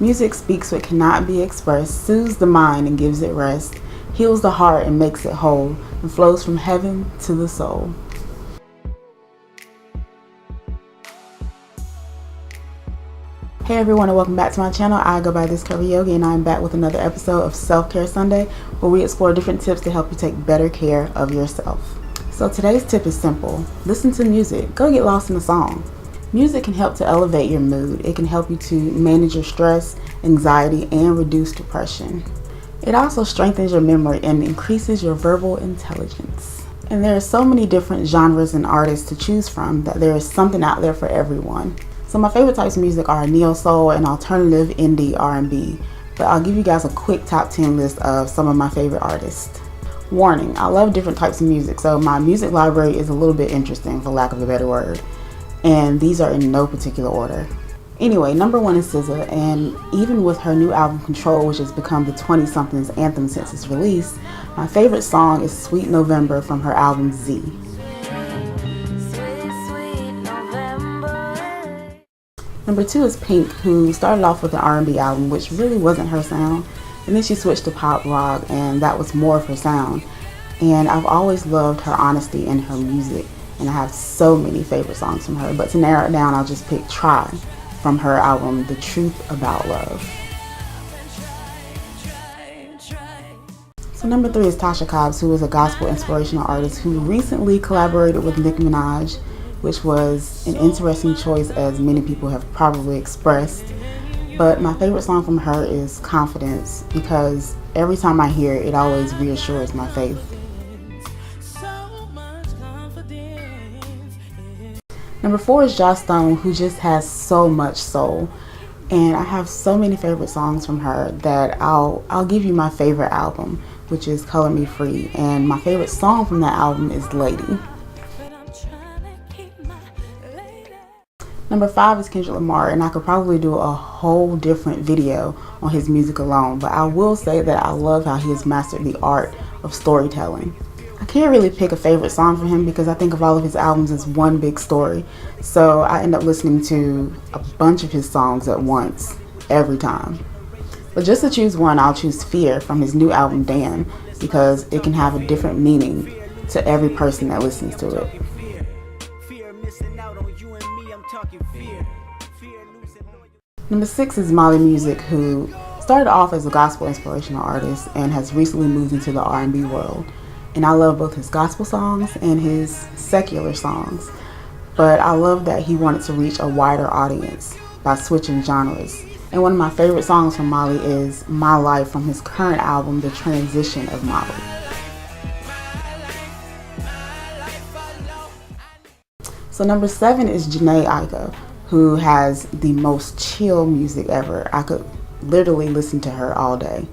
Music speaks what cannot be expressed, soothes the mind and gives it rest, heals the heart and makes it whole, and flows from heaven to the soul. Hey everyone, and welcome back to my channel. I go by This Karaoke, and I'm back with another episode of Self-Care Sunday, where we explore different tips to help you take better care of yourself. So today's tip is simple. Listen to music. Go get lost in the song. Music can help to elevate your mood. It can help you to manage your stress, anxiety, and reduce depression. It also strengthens your memory and increases your verbal intelligence. And there are so many different genres and artists to choose from that there is something out there for everyone. So my favorite types of music are neo soul and alternative indie R&B, but I'll give you guys a quick top 10 list of some of my favorite artists. Warning, I love different types of music, so my music library is a little bit interesting, for lack of a better word, and these are in no particular order. Anyway, number 1 is SZA, and even with her new album Control, which has become the 20-something's anthem since its release, my favorite song is Sweet November from her album Z. Number 2 is Pink, who started off with an R&B album, which really wasn't her sound, and then she switched to pop rock, and that was more of her sound. And I've always loved her honesty in her music, and I have so many favorite songs from her, but to narrow it down, I'll just pick Try from her album The Truth About Love. So number 3 is Tasha Cobbs, who is a gospel inspirational artist who recently collaborated with Nicki Minaj, which was an interesting choice, as many people have probably expressed. But my favorite song from her is Confidence, because every time I hear it, it always reassures my faith. Number 4 is Joss Stone, who just has so much soul. And I have so many favorite songs from her that I'll give you my favorite album, which is Color Me Free. And my favorite song from that album is Lady. Number 5 is Kendrick Lamar, and I could probably do a whole different video on his music alone, but I will say that I love how he has mastered the art of storytelling. I can't really pick a favorite song from him because I think of all of his albums as one big story, so I end up listening to a bunch of his songs at once, every time. But just to choose one, I'll choose Fear from his new album Damn, because it can have a different meaning to every person that listens to it. Number 6 is Molly Music, who started off as a gospel inspirational artist and has recently moved into the R&B world. And I love both his gospel songs and his secular songs. But I love that he wanted to reach a wider audience by switching genres. And one of my favorite songs from Molly is My Life from his current album, The Transition of Molly. So number 7 is Jhene Aiko, who has the most chill music ever. I could literally listen to her all day.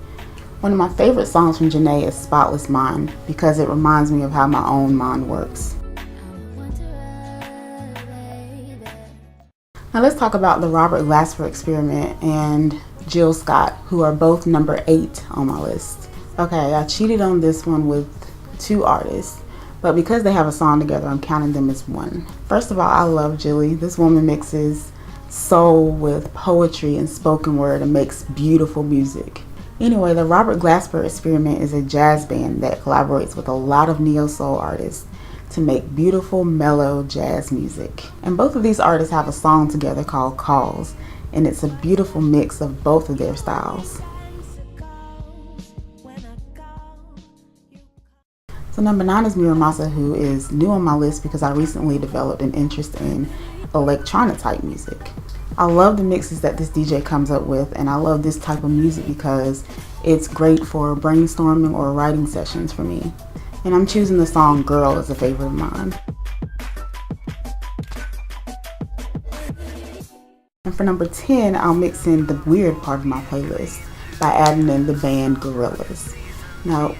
One of my favorite songs from Jhene is Spotless Mind, because it reminds me of how my own mind works. Now let's talk about the Robert Glasper Experiment and Jill Scott, who are both number 8 on my list. Okay, I cheated on this one with 2 artists, but because they have a song together, I'm counting them as one. First of all, I love Jilly. This woman mixes soul with poetry and spoken word and makes beautiful music. Anyway, the Robert Glasper Experiment is a jazz band that collaborates with a lot of neo-soul artists to make beautiful, mellow jazz music. And both of these artists have a song together called Calls, and it's a beautiful mix of both of their styles. So number 9 is Masa, who is new on my list because I recently developed an interest in electronic type music. I love the mixes that this DJ comes up with, and I love this type of music because it's great for brainstorming or writing sessions for me. And I'm choosing the song Girl as a favorite of mine. And for number 10, I'll mix in the weird part of my playlist by adding in the band Gorillaz. Now,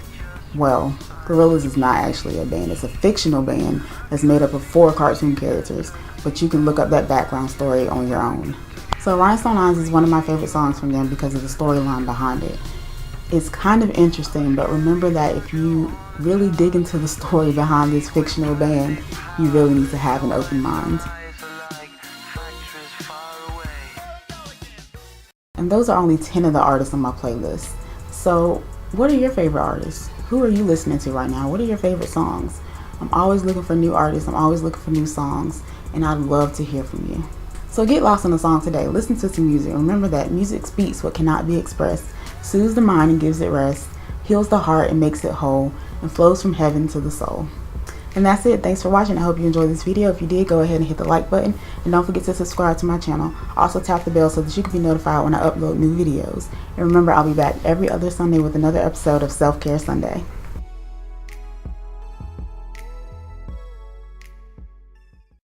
well, Gorillaz is not actually a band. It's a fictional band that's made up of 4 cartoon characters, but you can look up that background story on your own. So Rhinestone is one of my favorite songs from them because of the storyline behind it. It's kind of interesting, but remember that if you really dig into the story behind this fictional band, you really need to have an open mind. And And those are only 10 of the artists on my playlist. So what are your favorite artists? Who are you listening to right now? What are your favorite songs? I'm always looking for new artists. I'm always looking for new songs, and I'd love to hear from you. So get lost in the song today. Listen to some music. Remember that music speaks what cannot be expressed, soothes the mind and gives it rest, heals the heart and makes it whole, and flows from heaven to the soul. And that's it. Thanks for watching. I hope you enjoyed this video. If you did, go ahead and hit the like button, and don't forget to subscribe to my channel. Also tap the bell so that you can be notified when I upload new videos. And remember, I'll be back every other Sunday with another episode of Self-Care Sunday.